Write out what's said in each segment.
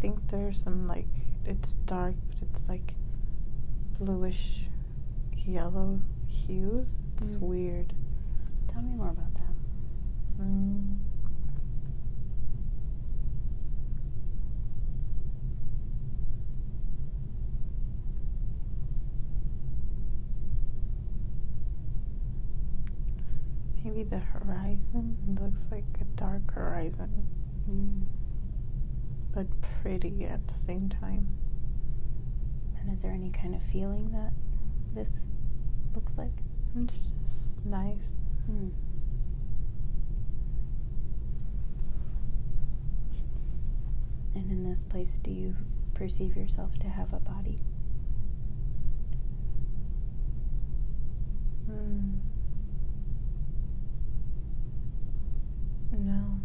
think there's some, like, it's dark, but it's like bluish yellow hues. It's weird. Tell me more about that. Maybe the horizon. It looks like a dark horizon, but pretty at the same time. And is there any kind of feeling that this looks like? It's just nice. And in this place, do you perceive yourself to have a body? No.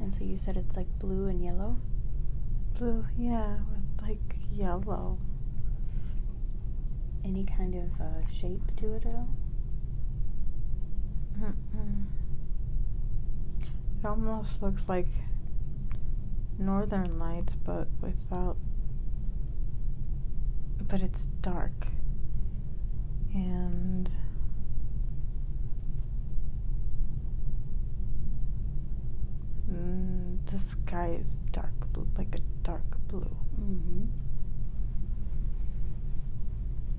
And so you said it's like blue and yellow? Blue, yeah, with like yellow. Any kind of shape to it at all? It almost looks like northern lights, but without. But it's dark. And the sky is dark blue, like a dark blue.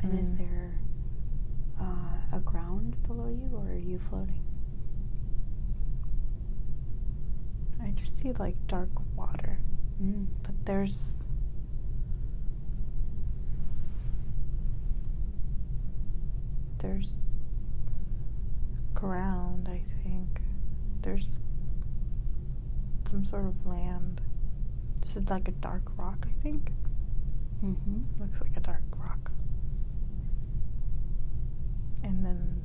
And is there a ground below you, or are you floating? I just see like dark water, but there's ground, I think. There's some sort of land. This is like a dark rock, I think. Looks like a dark rock. And then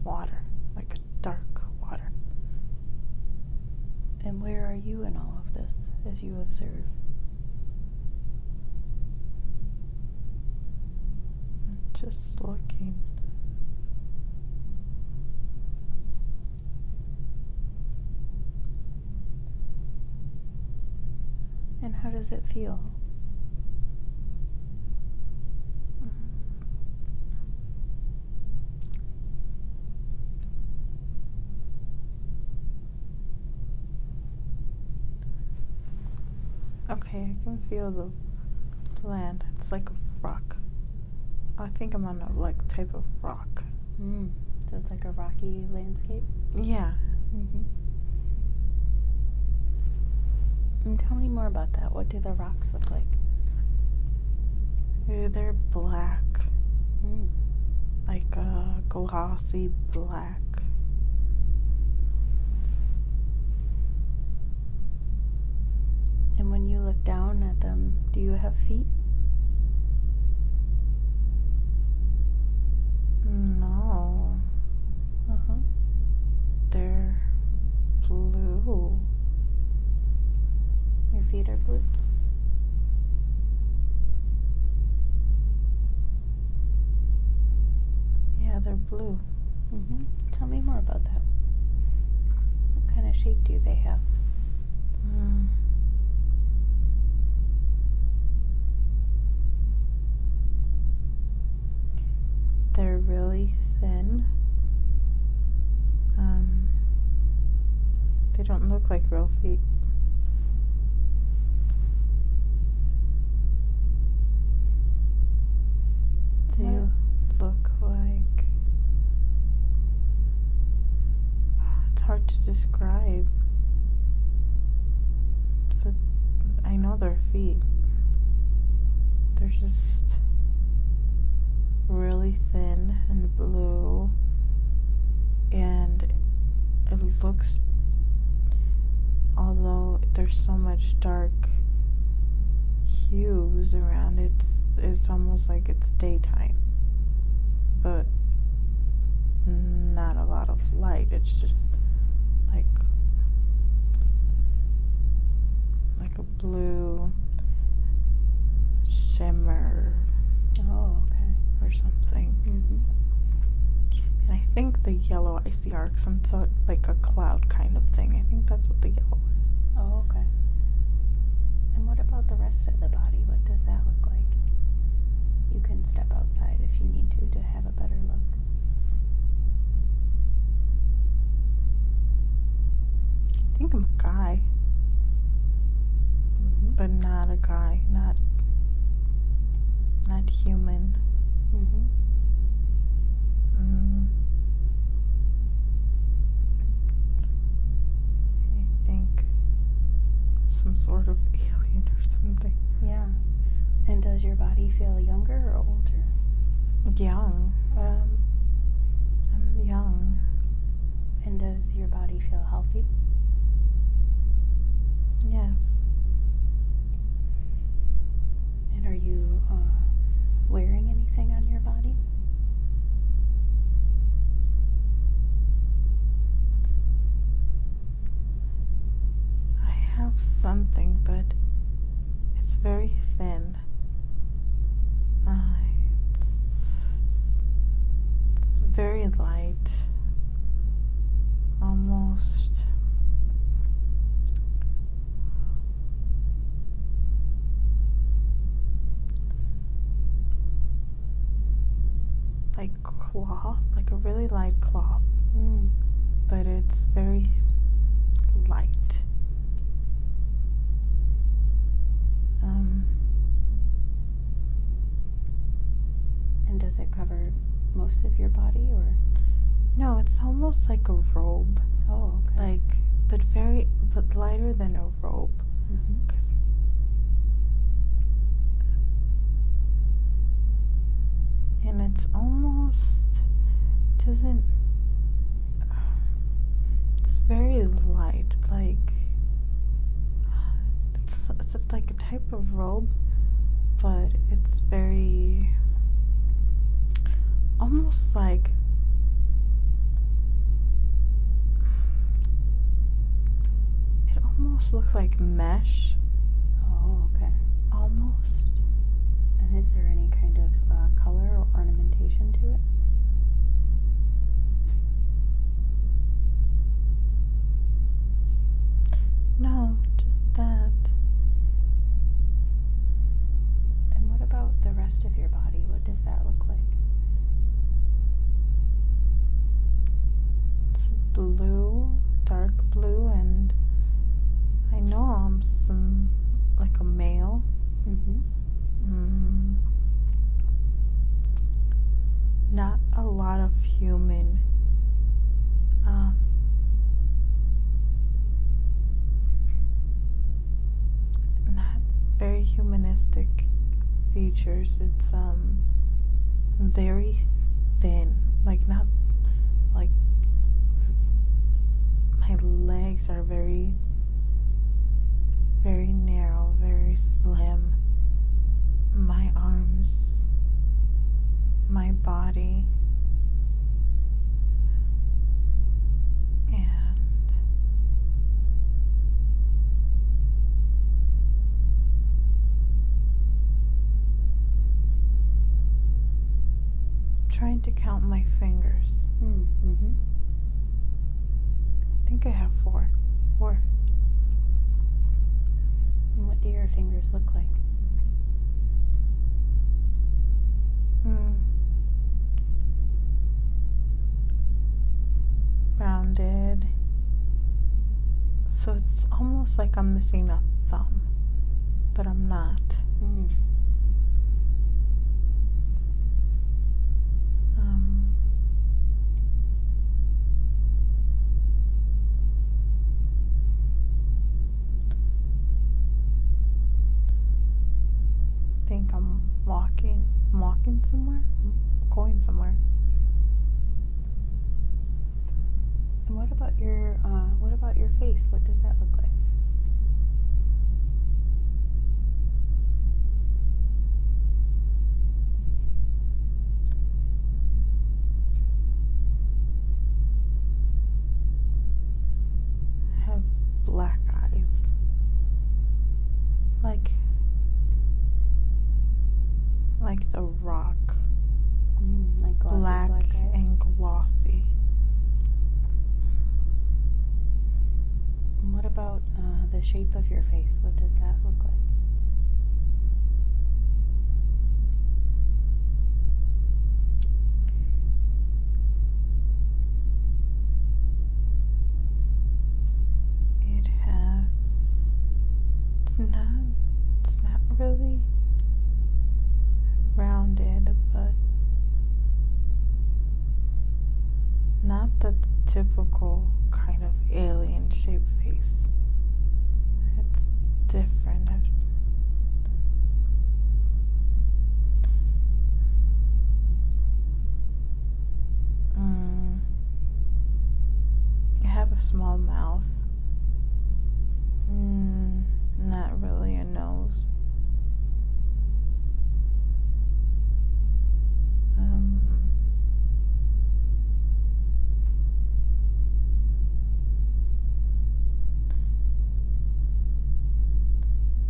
water, like a dark water. And where are you in all of this as you observe? Just looking. And how does it feel? Okay, I can feel the land. It's like a rock. I think I'm on a like type of rock. So it's like a rocky landscape? Yeah. And tell me more about that. What do the rocks look like? They're black. Like a glossy black. And when you look down at them, do you have feet? No. They're blue. Your feet are blue? Yeah, they're blue. Tell me more about that. What kind of shape do they have? They're really thin. They don't look like real feet. They look like... It's hard to describe. But I know they're feet. They're just really thin and blue, and it looks, although there's so much dark hues around, it's almost like it's daytime, but not a lot of light. It's just like a blue shimmer. Oh, okay. Or something. And I think the yellow I see are some sort like a cloud kind of thing. I think that's what the yellow is. Oh, okay. And what about the rest of the body? What does that look like? You can step outside if you need to have a better look. I think I'm a guy, but not a guy, not human. I think some sort of alien or something. Yeah. And does your body feel younger or older? Young. I'm young. And does your body feel healthy? Yes. And are you wearing anything on your body? I have something, but it's very thin. It's very light. Almost like cloth, like a really light cloth, but it's very light. And does it cover most of your body, or? No, it's almost like a robe. Oh, okay. But lighter than a robe. And it's almost doesn't. It's very light, like it's like a type of robe, but it's very almost like it almost looks like mesh. Oh, okay. Almost. And is there any kind of color or ornamentation to it? No, just that. And what about the rest of your body? What does that look like? It's blue, dark blue, and I know I'm like a male. Not a lot of human. Not very humanistic features. It's very thin. Like not like my legs are very narrow, very slim. My arms, my body, and I'm trying to count my fingers. I think I have four. And what do your fingers look like? Rounded. So it's almost like I'm missing a thumb, but I'm not. I think I'm walking somewhere, going somewhere. And what about your face? What does that look like? I have black eyes. Like the rock. Like glossy Black black eyes? and glossy. about the shape of your face? What does that look like? It's not really rounded, but not the typical kind of alien shaped face. It's different. I have a small mouth. Not really a nose. I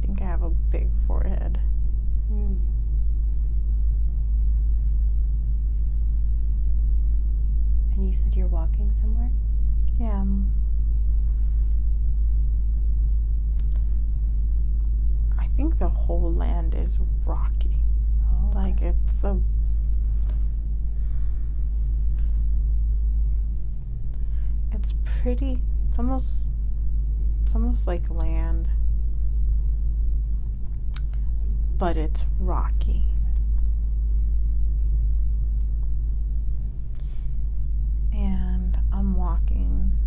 think I have a big forehead. And you said you're walking somewhere? Yeah. I think the whole land is rocky. Oh, okay. Like it's pretty. It's almost like land, but it's rocky. And I'm walking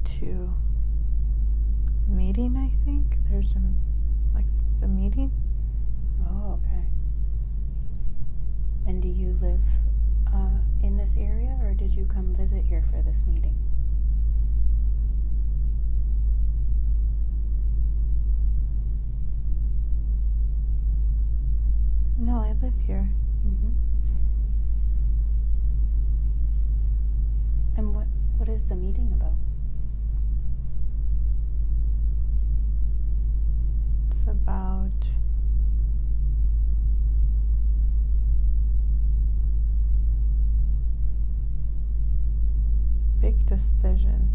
to a meeting, I think. There's a meeting. Oh, okay. And do you live in this area, or did you come visit here for this meeting? No, I live here. And what is the meeting about? It's about big decision.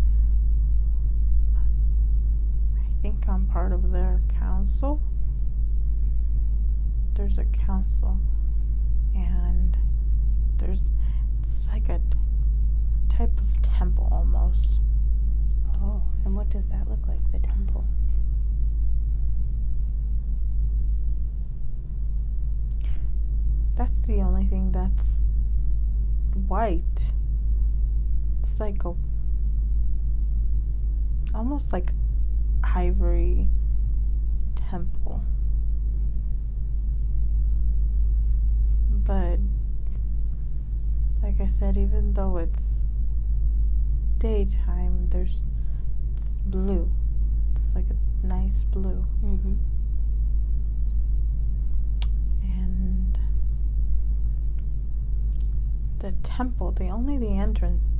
I think I'm part of their council. There's a council, and it's like a type of temple almost. Oh, and what does that look like, the temple? That's the only thing that's white. It's like almost like ivory temple. But like I said, even though it's daytime, it's blue. It's like a nice blue. And the temple, the entrance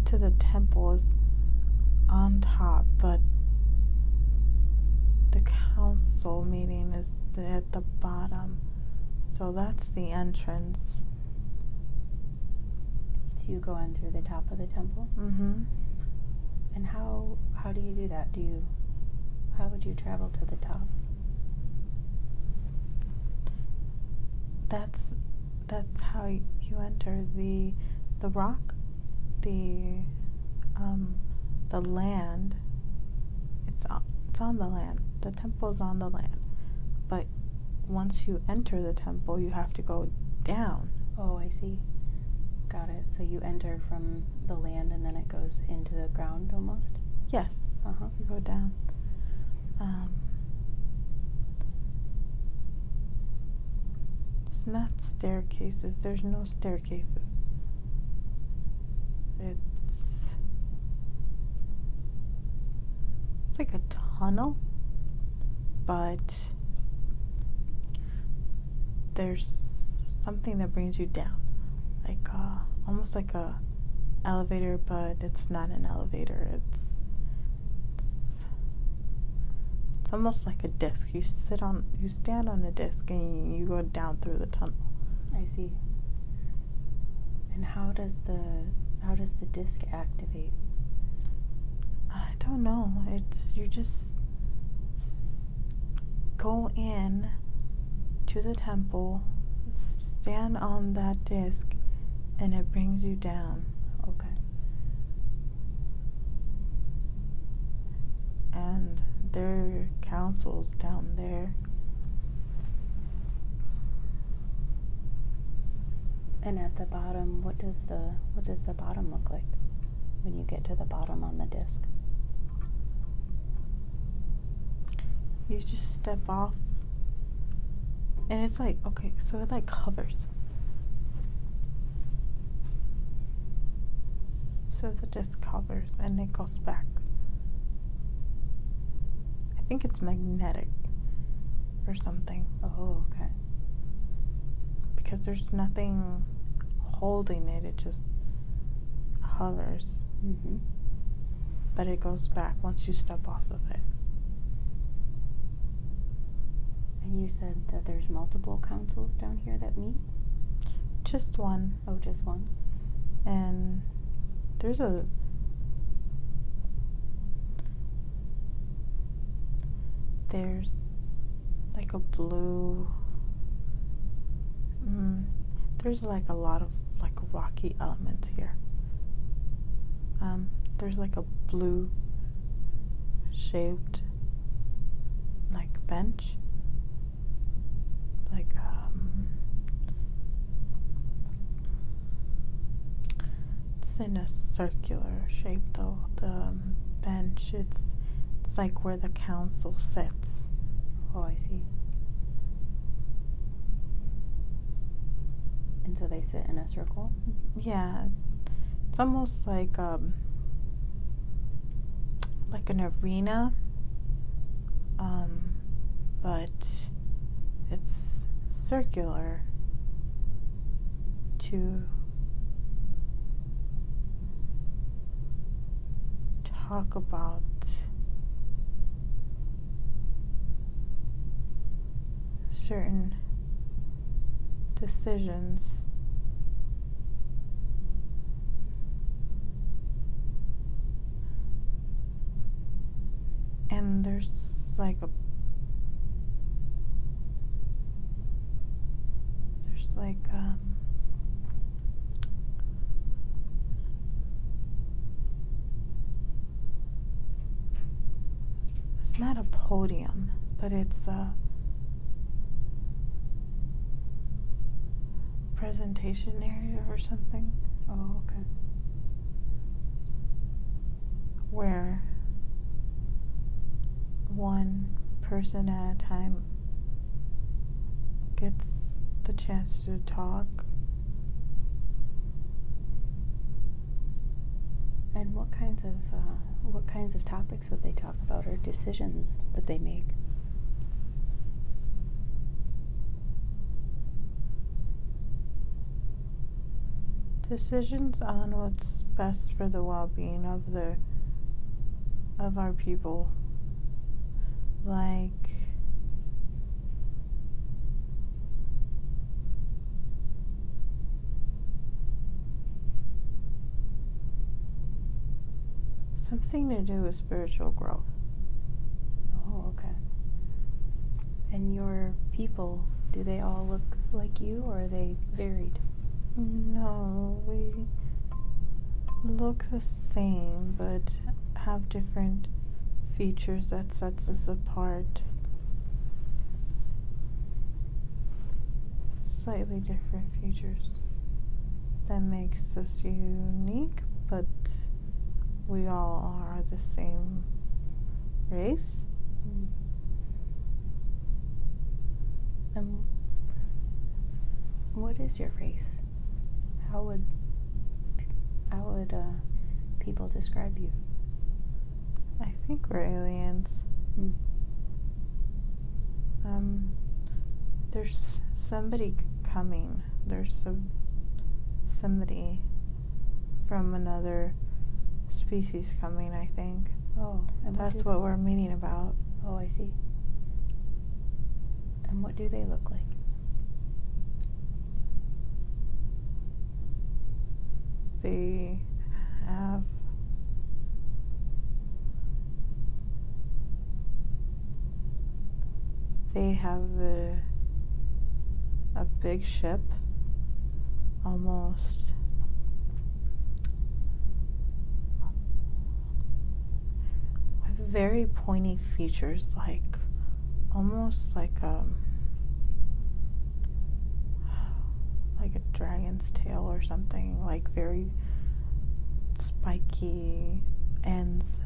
to the temple is on top, but the council meeting is at the bottom. So that's the entrance. So you go in through the top of the temple? And how do you do that? How would you travel to the top? That's how you enter the rock, the land. It's on the land. The temple's on the land. But once you enter the temple, you have to go down. Oh, I see. Got it. So you enter from the land and then it goes into the ground almost? Yes. You go down. It's not staircases. There's no staircases. It's like a tunnel, but there's something that brings you down, like almost like a elevator, but it's not an elevator. It's almost like a disc. You stand on a disc and you go down through the tunnel. I see. And how does the disc activate? I don't know. You just go in to the temple, stand on that disc, and it brings you down. Okay. And there are councils down there. And at the bottom, what does the bottom look like when you get to the bottom on the disc? You just step off, and it's like, okay, so it like hovers. So the disc hovers and it goes back. I think it's magnetic or something. Oh, okay. Because there's nothing holding it, it just hovers. Mm-hmm. But it goes back once you step off of it. And you said that there's multiple councils down here that meet? Just one. Oh, just one? And there's like a blue, there's like a lot of like rocky elements here. There's like a blue shaped like bench, like it's in a circular shape though. The bench, it's like where the council sits. Oh, I see. And so they sit in a circle? Yeah, it's almost like an arena, but it's circular to talk about certain decisions. And there's like it's not a podium, but it's a presentation area or something. Oh, okay. Where one person at a time gets the chance to talk. And what kinds of topics would they talk about, or decisions would they make? Decisions on what's best for the well-being of our people. Like something to do with spiritual growth. Oh, okay. And your people, do they all look like you, or are they varied? No, we look the same, but have different features that sets us apart. Slightly different features that makes us unique, but we all are the same race. Mm. What is your race? How would people describe you? I think we're aliens. Mm. There's somebody coming. There's somebody from another species coming, I think. Oh, and that's what we're meeting about. Oh, I see. And what do they look like? They have a big ship, almost with very pointy features, almost like a dragon's tail or something, like very spiky ends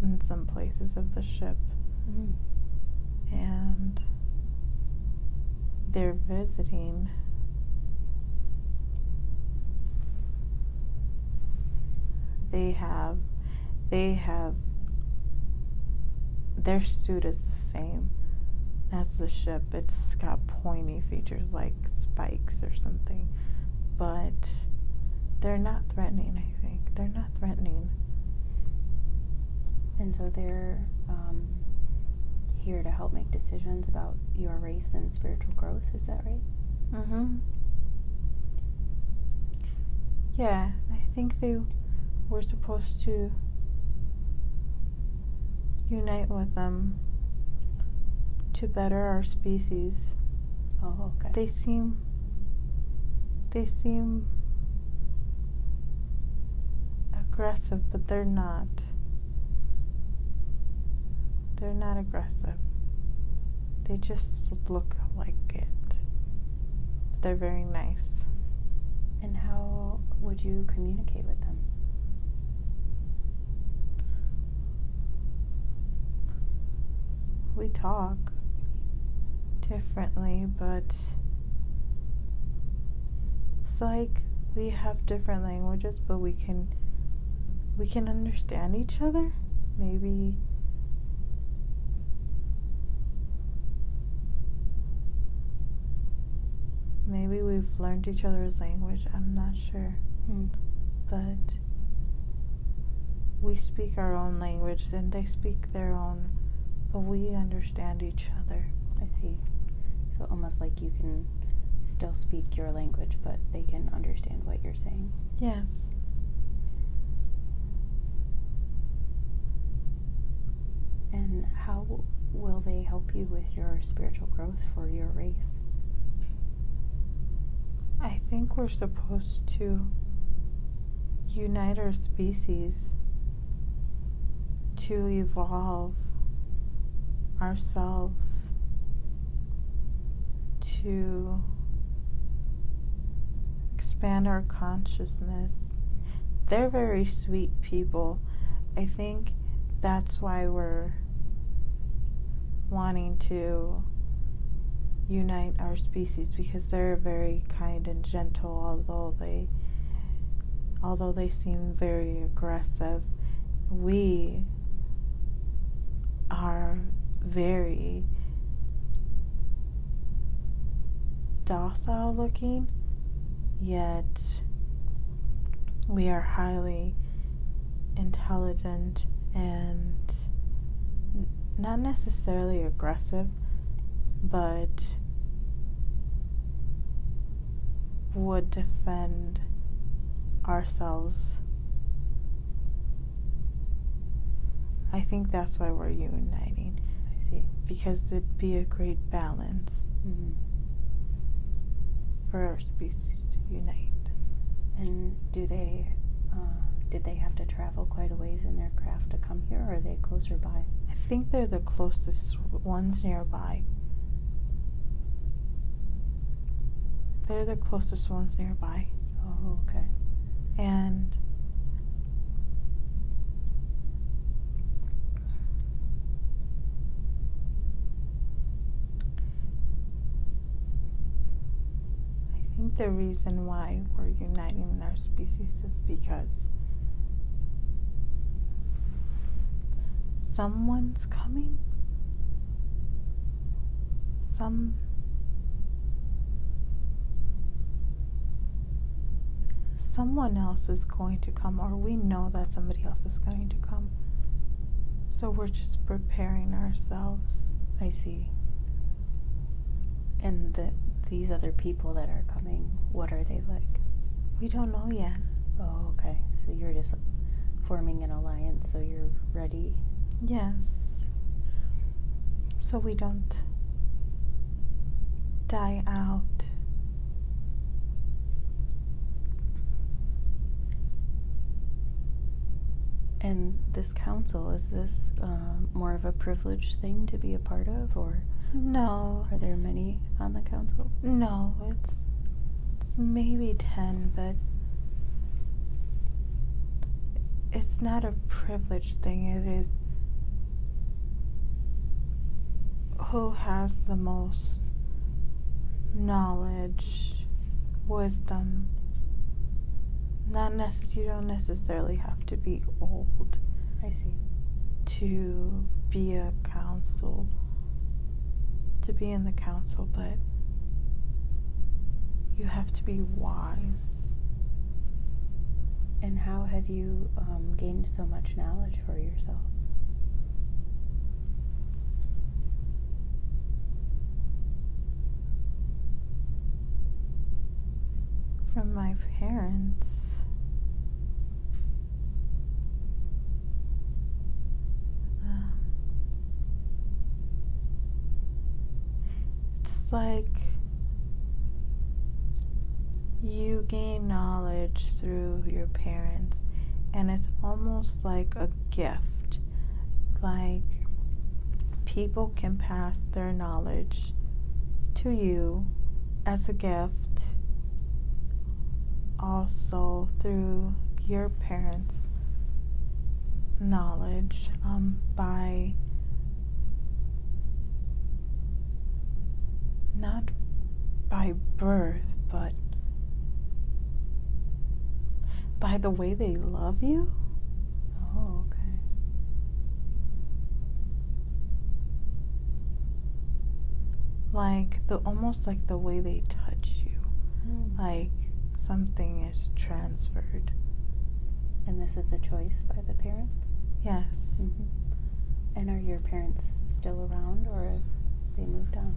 in some places of the ship. And they're visiting. Their suit is the same as the ship. It's got pointy features like spikes or something, but they're not threatening. I think they're not threatening. And so they're here to help make decisions about your race and spiritual growth. Is that right? Yeah, I think they were supposed to unite with them to better our species. Oh, okay. They seem aggressive, but they're not. They're not aggressive. They just look like it. But they're very nice. And how would you communicate with them? We talk differently, but it's like we have different languages, but we can understand each other. Maybe we've learned each other's language. I'm not sure. But we speak our own language and they speak their own, but we understand each other. I see. So almost like you can still speak your language, but they can understand what you're saying. Yes. And how will they help you with your spiritual growth for your race? I think we're supposed to unite our species to evolve ourselves, to expand our consciousness. They're very sweet people. I think that's why we're wanting to unite our species, because they're very kind and gentle, although they seem very aggressive. We are very docile looking, yet we are highly intelligent and not necessarily aggressive, but would defend ourselves. I think that's why we're uniting. I see. Because it'd be a great balance for our species to unite. And did they have to travel quite a ways in their craft to come here, or are they closer by? I think they're the closest ones nearby. They're the closest ones nearby. Oh, okay. And I think the reason why we're uniting our species is because someone's coming. Someone else is going to come, or we know that somebody else is going to come. So we're just preparing ourselves. I see. And these other people that are coming, what are they like? We don't know yet. Oh, okay. So you're just forming an alliance, so you're ready. Yes. So we don't die out. And this council, is this more of a privileged thing to be a part of, or No. are there many on the council? No, it's maybe 10, but it's not a privileged thing. It is who has the most knowledge, wisdom. You don't necessarily have to be old I see. to be in the council, but you have to be wise. And how have you gained so much knowledge for yourself? From my parents. It's like you gain knowledge through your parents, and it's almost like a gift. Like people can pass their knowledge to you as a gift, also through your parents' knowledge, by not by birth, but by the way they love you. Oh, okay. Like almost like the way they touch you. Like something is transferred. And this is a choice by the parents? Yes. Mm-hmm. And are your parents still around, or have they moved on?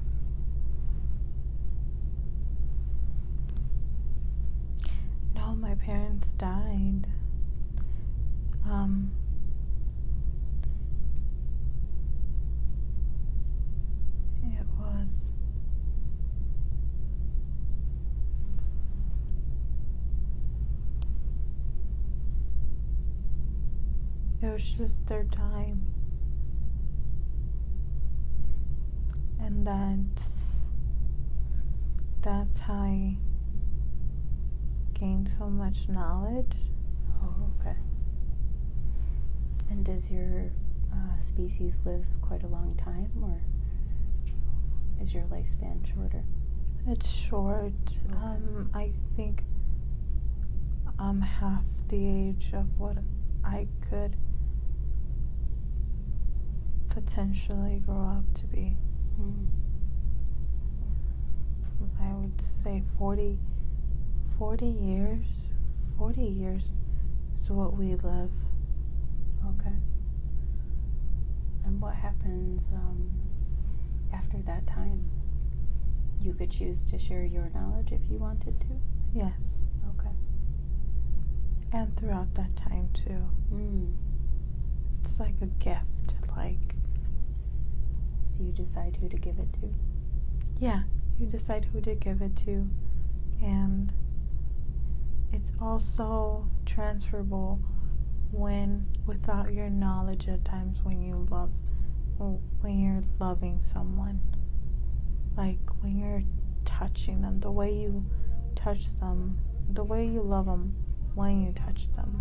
No, my parents died. It was just their time. And that's how I gained so much knowledge. Oh, okay. And does your species live quite a long time, or is your lifespan shorter? It's short. Okay. I think I'm half the age of what I could potentially grow up to be. I would say 40 years. 40 years is what we live. Okay. And what happens after that time? You could choose to share your knowledge if you wanted to? Yes. Okay. And throughout that time too. It's like a gift, like. So you decide who to give it to? Yeah, you decide who to give it to, and it's also transferable without your knowledge at times when you're loving someone. Like when you're touching them, the way you touch them, the way you love them when you touch them.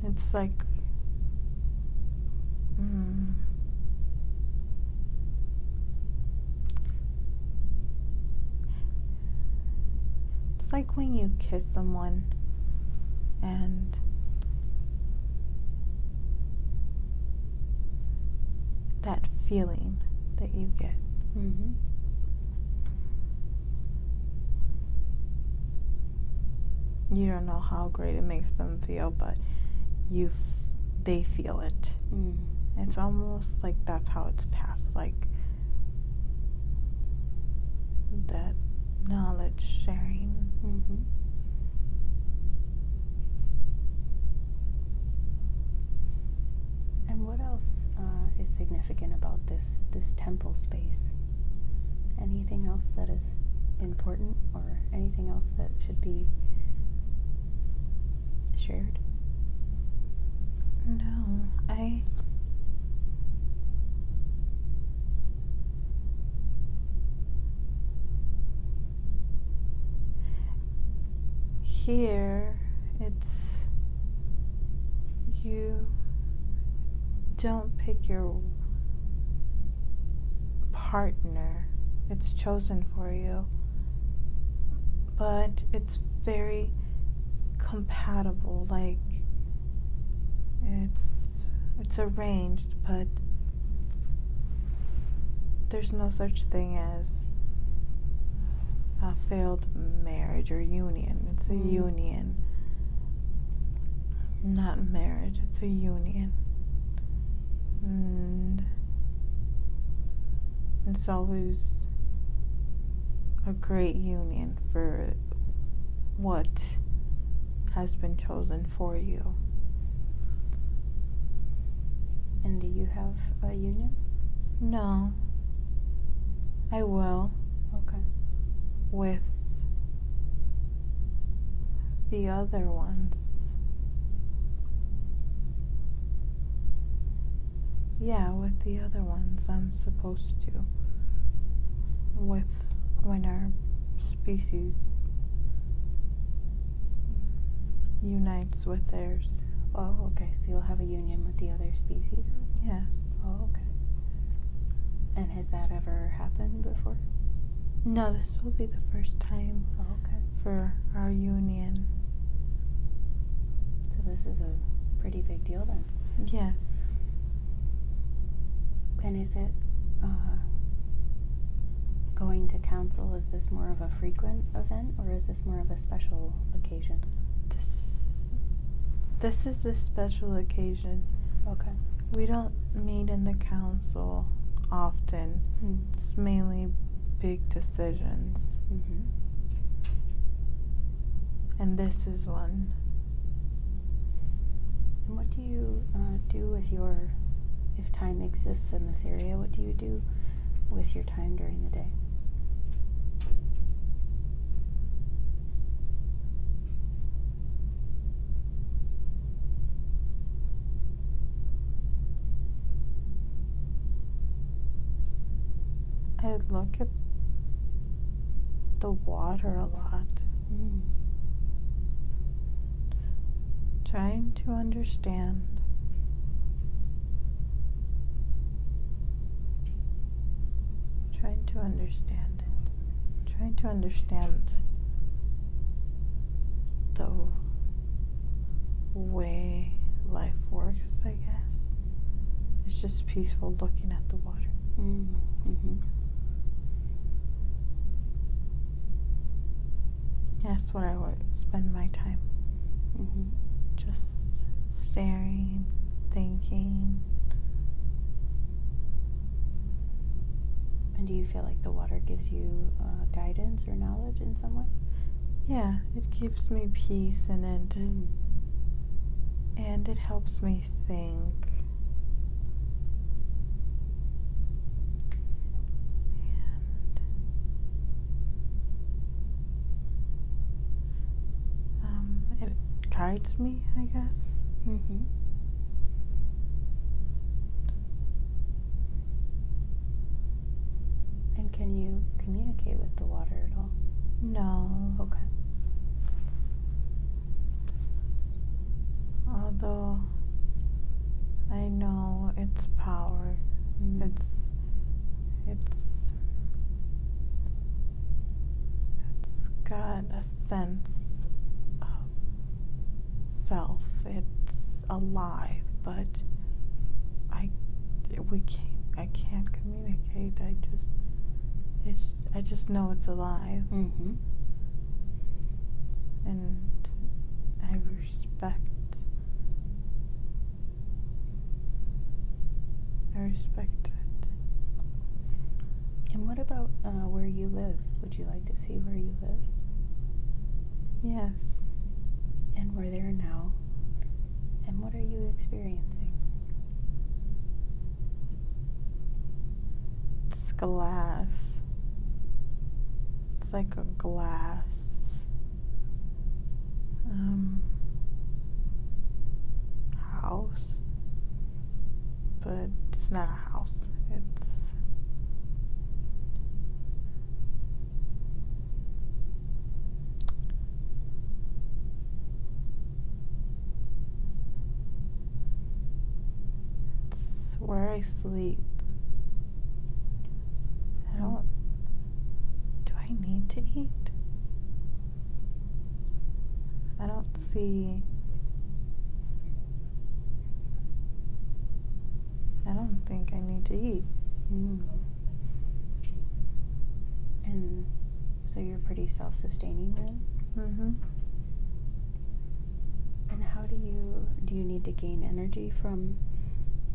It's like it's like when you kiss someone and that feeling that you get. You don't know how great it makes them feel, but they feel it. It's almost like that's how it's passed, like that knowledge sharing. Mm-hmm. And what else is significant about this temple space? Anything else that is important, or anything else that should be shared? No, here it's you don't pick your partner, it's chosen for you, but it's very compatible, like it's arranged, but there's no such thing as a failed marriage or union. It's a union, not marriage, it's a union. And it's always a great union for what has been chosen for you. And do you have a union? No, I will. Okay. With the other ones. Yeah, with the other ones I'm supposed to. With when our species unites with theirs. Oh, okay. So you'll have a union with the other species? Yes. Oh, okay. And has that ever happened before? No, this will be the first time Oh, okay. for our union. So this is a pretty big deal then. Yes. And is it going to council, is this more of a frequent event, or is this more of a special occasion? This is the special occasion. Okay. We don't meet in the council often. It's mainly big decisions. Mm-hmm. And this is one. And what do you do with your, if time exists in this area, what do you do with your time during the day? I look at the water a lot, trying to understand. Trying to understand it. Trying to understand the way life works, I guess. It's just peaceful looking at the water. Mm-hmm. That's what I would spend my time. Mm-hmm. Just staring, thinking. And do you feel like the water gives you guidance or knowledge in some way? Yeah, it keeps me peace in it. And it helps me think. And it guides me, I guess. Mm-hmm. And can you communicate with the water at all? No. Okay. Although I know its power. It's got a sense of self. It's alive, but I can't communicate. I just know it's alive. Mm-hmm. And I respect it. And what about where you live? Would you like to see where you live? Yes. And we're there now. And what are you experiencing? It's glass. It's like a glass house. But it's not a house. It's where I sleep. Do I need to eat? I don't see. I don't think I need to eat. And so you're pretty self-sustaining then? Mm-hmm. And how do you need to gain energy from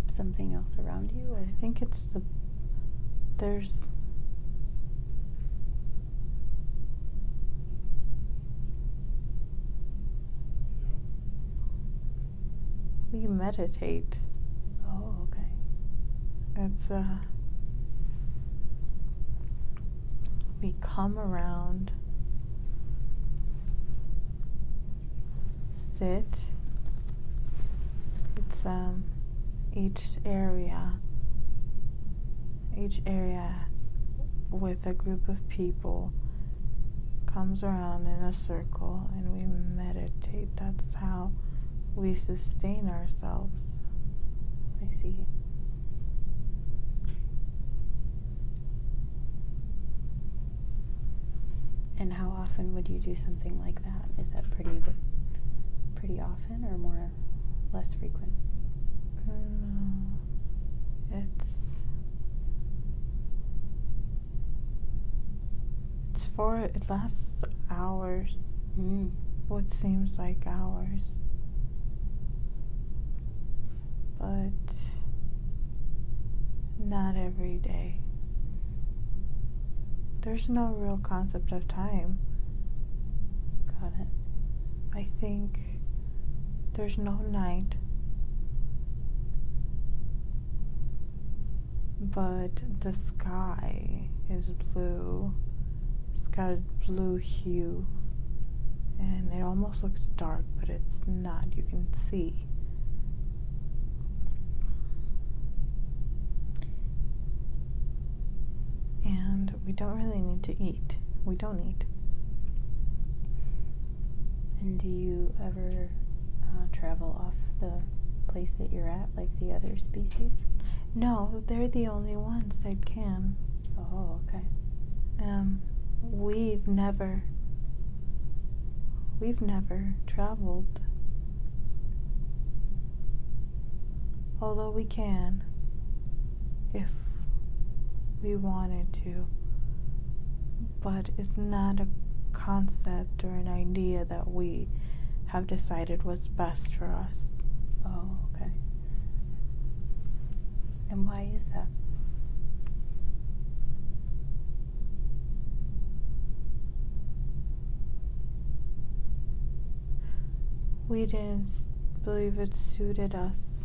something else around you? Or? I think we meditate. Oh, okay. We come around, sit. It's each area with a group of people comes around in a circle and we meditate. That's how we sustain ourselves. I see. And how often would you do something like that? Is that pretty often or less frequent? It lasts hours. What seems like hours. But not every day. There's no real concept of time. Got it. I think there's no night, but the sky is blue. It's got a blue hue, and it almost looks dark, but it's not. You can see. And we don't really need to eat. We don't eat. And do you ever travel off the place that you're at, like the other species? No, they're the only ones that can. Oh, okay. We've never traveled. Although we can, if we wanted to. But it's not a concept or an idea that we have decided was best for us. Oh, okay. And why is that? We didn't believe it suited us.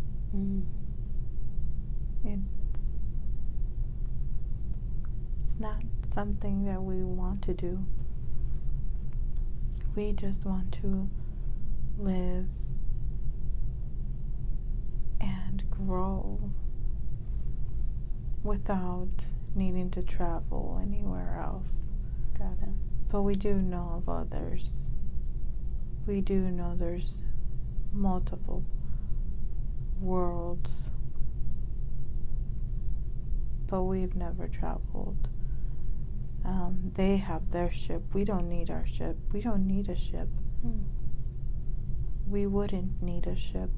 It's not something that we want to do. We just want to live and grow without needing to travel anywhere else. Got it. But we do know of others. We do know there's multiple worlds, but we've never traveled. They have their ship. We don't need our ship. We don't need a ship. We wouldn't need a ship.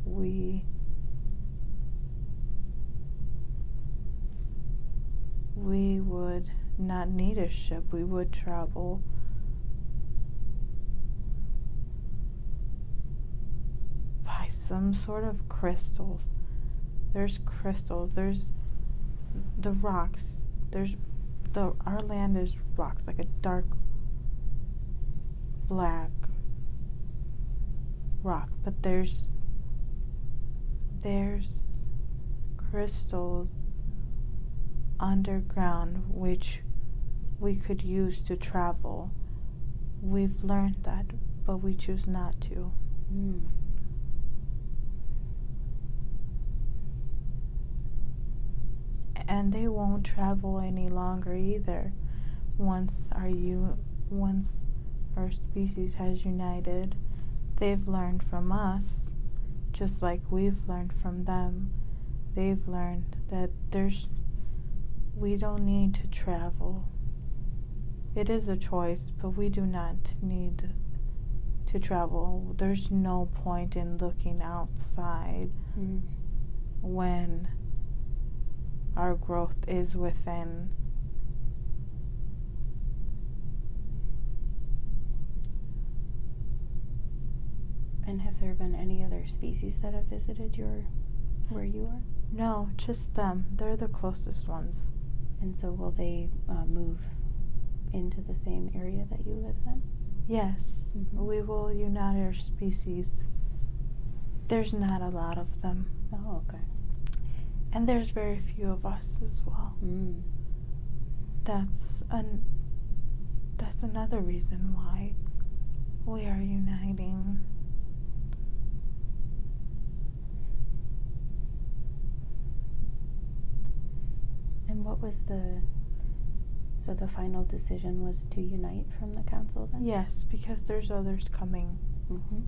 We would not need a ship. We would travel by some sort of crystals. There's crystals. There's the rocks. Our land is rocks, like a dark black rock, but there's crystals underground which we could use to travel. We've learned that, but we choose not to. Mm. And they won't travel any longer either. Once our species has united, they've learned from us, just like we've learned from them. They've learned that we don't need to travel. It is a choice, but we do not need to travel. There's no point in looking outside when our growth is within. And have there been any other species that have visited where you are? No, just them. They're the closest ones. And so will they move into the same area that you live in? Yes, we will unite our species. There's not a lot of them. Oh, okay. And there's very few of us as well. Mm. That's another reason why we are uniting. And what was so the final decision was to unite from the council then? Yes, because there's others coming. Mm-hmm.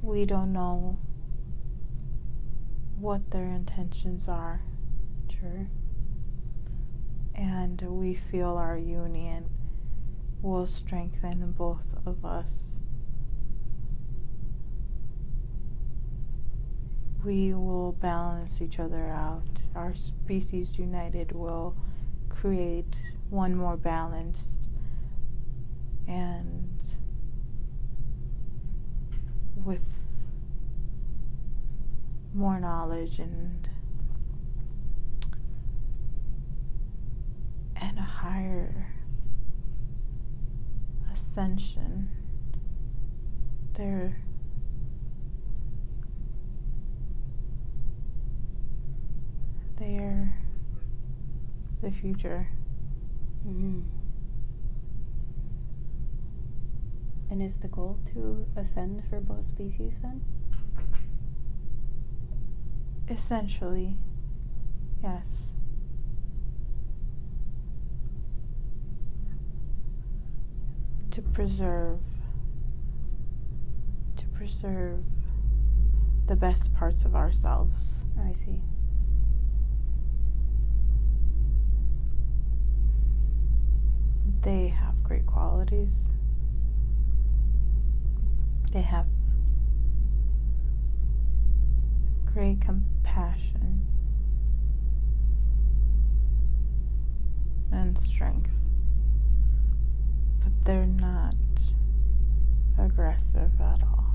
We don't know what their intentions are. Sure. And we feel our union will strengthen both of us. We will balance each other out. Our species united will create one more balanced and with more knowledge and a higher ascension. They're the future. Mm-hmm. And is the goal to ascend for both species then? Essentially, yes. To preserve the best parts of ourselves. I see. They have great qualities. They have great compassion and strength, but they're not aggressive at all.